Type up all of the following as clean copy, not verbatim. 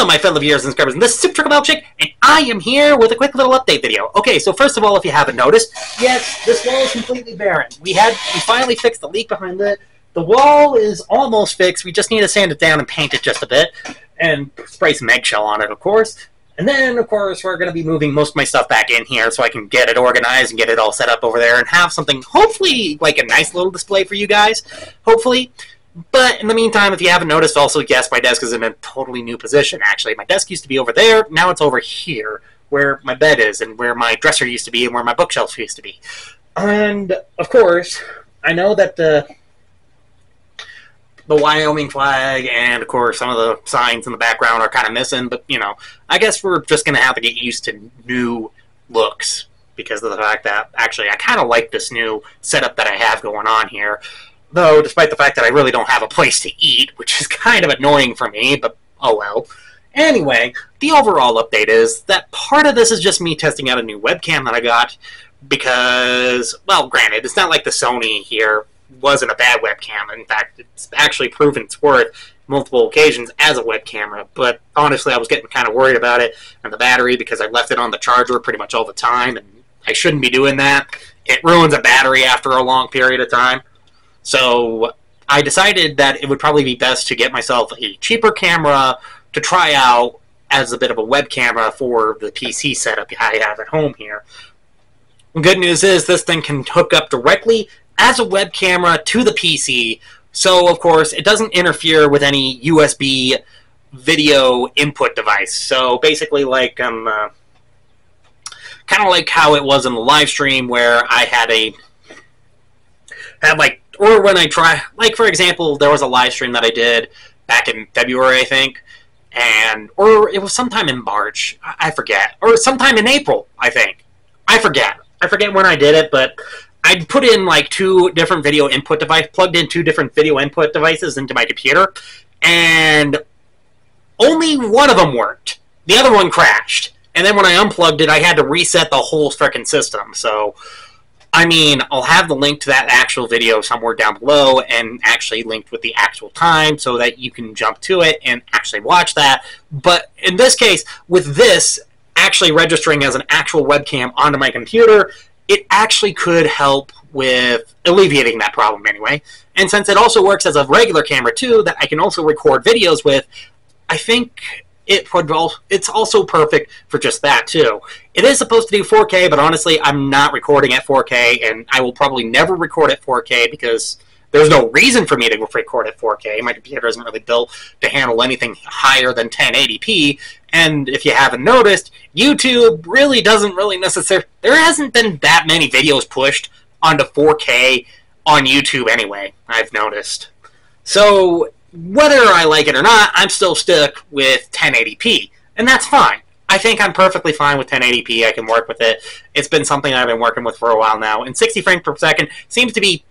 Hello, my fellow viewers and subscribers, and this is Supercholatemilkshake, and I am here with a quick little update video. Okay, so first of all, if you haven't noticed, yes, this wall is completely barren. We finally fixed the leak behind it. The wall is almost fixed. We just need to sand it down and paint it just a bit, and spray some eggshell on it, of course. And then, of course, we're going to be moving most of my stuff back in here so I can get it organized and get it all set up over there and have something, hopefully, like a nice little display for you guys, hopefully. But in the meantime, if you haven't noticed, also, yes, my desk is in a totally new position, actually. My desk used to be over there, now it's over here, where my bed is, and where my dresser used to be, and where my bookshelf used to be. And, of course, I know that the Wyoming flag and, of course, some of the signs in the background are kind of missing, but, you know, I guess we're just going to have to get used to new looks because of the fact that, actually, I kind of like this new setup that I have going on here. Though, despite the fact that I really don't have a place to eat, which is kind of annoying for me, but oh well. Anyway, the overall update is that part of this is just me testing out a new webcam that I got, because, well, granted, it's not like the Sony here wasn't a bad webcam. In fact, it's actually proven its worth multiple occasions as a web camera, but honestly, I was getting kind of worried about it and the battery because I left it on the charger pretty much all the time, and I shouldn't be doing that. It ruins a battery after a long period of time. So I decided that it would probably be best to get myself a cheaper camera to try out as a bit of a web camera for the PC setup I have at home here. The good news is this thing can hook up directly as a web camera to the PC, so of course it doesn't interfere with any USB video input device. So basically, like kind of like how it was in the live stream where I had or when I try, like for example, there was a live stream that I did back in February, I think, or it was sometime in March, I forget, or sometime in April, I think. I forget when I did it, but I put in like two different video input devices, plugged in two different video input devices into my computer, and only one of them worked. The other one crashed, and then when I unplugged it, I had to reset the whole frickin' system, so I mean, I'll have the link to that actual video somewhere down below and actually linked with the actual time so that you can jump to it and actually watch that. But in this case, with this actually registering as an actual webcam onto my computer, it actually could help with alleviating that problem anyway. And since it also works as a regular camera too, that I can also record videos with, I think it's also perfect for just that too. It is supposed to do 4K, but honestly, I'm not recording at 4K, and I will probably never record at 4K because there's no reason for me to record at 4K. My computer isn't really built to handle anything higher than 1080p, and if you haven't noticed, YouTube really doesn't necessarily... There hasn't been that many videos pushed onto 4K on YouTube anyway, I've noticed. So whether I like it or not, I'm still stuck with 1080p, and that's fine. I think I'm perfectly fine with 1080p. I can work with it. It's been something I've been working with for a while now, and 60 frames per second seems to be...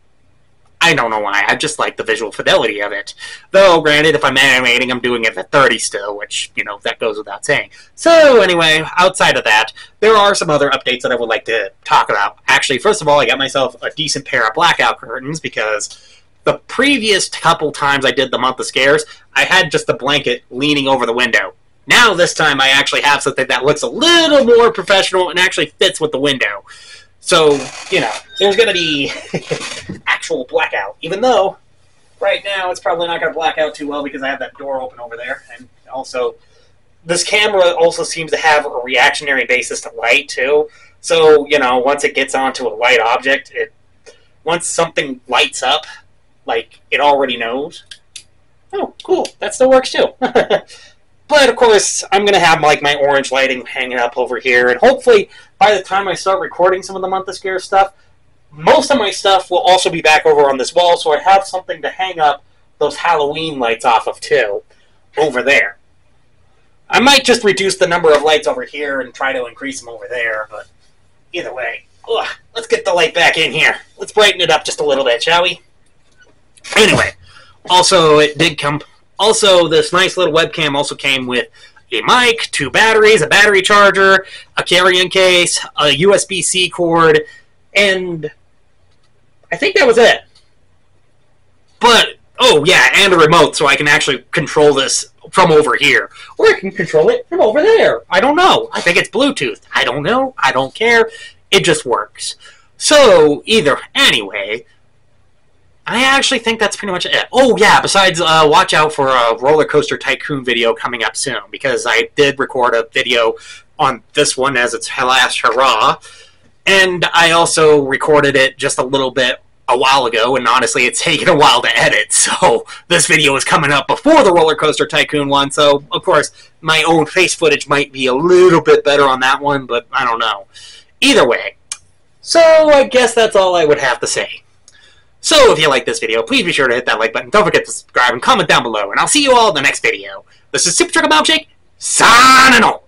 I don't know why. I just like the visual fidelity of it. Though, granted, if I'm animating, I'm doing it at 30 still, which, you know, that goes without saying. So, anyway, outside of that, there are some other updates that I would like to talk about. Actually, first of all, I got myself a decent pair of blackout curtains because the previous couple times I did the Month of Scares, I had just a blanket leaning over the window. Now, this time, I actually have something that looks a little more professional and actually fits with the window. So, you know, there's going to be actual blackout. Even though, right now, it's probably not going to black out too well because I have that door open over there. And also, this camera also seems to have a reactionary basis to light, too. So, you know, once it gets onto a light object, once something lights up, like, it already knows. Oh, cool. That still works, too. But, of course, I'm going to have, like, my orange lighting hanging up over here. And hopefully, by the time I start recording some of the Month of Scare stuff, most of my stuff will also be back over on this wall. So I have something to hang up those Halloween lights off of, too, over there. I might just reduce the number of lights over here and try to increase them over there. But either way, let's get the light back in here. Let's brighten it up just a little bit, shall we? Anyway, also it did come. Also, this nice little webcam also came with a mic, two batteries, a battery charger, a carrying case, a USB-C cord, and I think that was it. But oh yeah, and a remote, so I can actually control this from over here. Or I can control it from over there. I don't know. I think it's Bluetooth. I don't know. I don't care. It just works. So, anyway, I actually think that's pretty much it. Oh, yeah, besides, watch out for a Roller Coaster Tycoon video coming up soon, because I did record a video on this one as its last hurrah, and I also recorded it just a little bit a while ago, and honestly, it's taken a while to edit, so this video is coming up before the Roller Coaster Tycoon one, so, of course, my own face footage might be a little bit better on that one, but I don't know. Either way, so I guess that's all I would have to say. So, if you like this video, please be sure to hit that like button, don't forget to subscribe, and comment down below, and I'll see you all in the next video. This is Superchocolatemilkshake, signing off!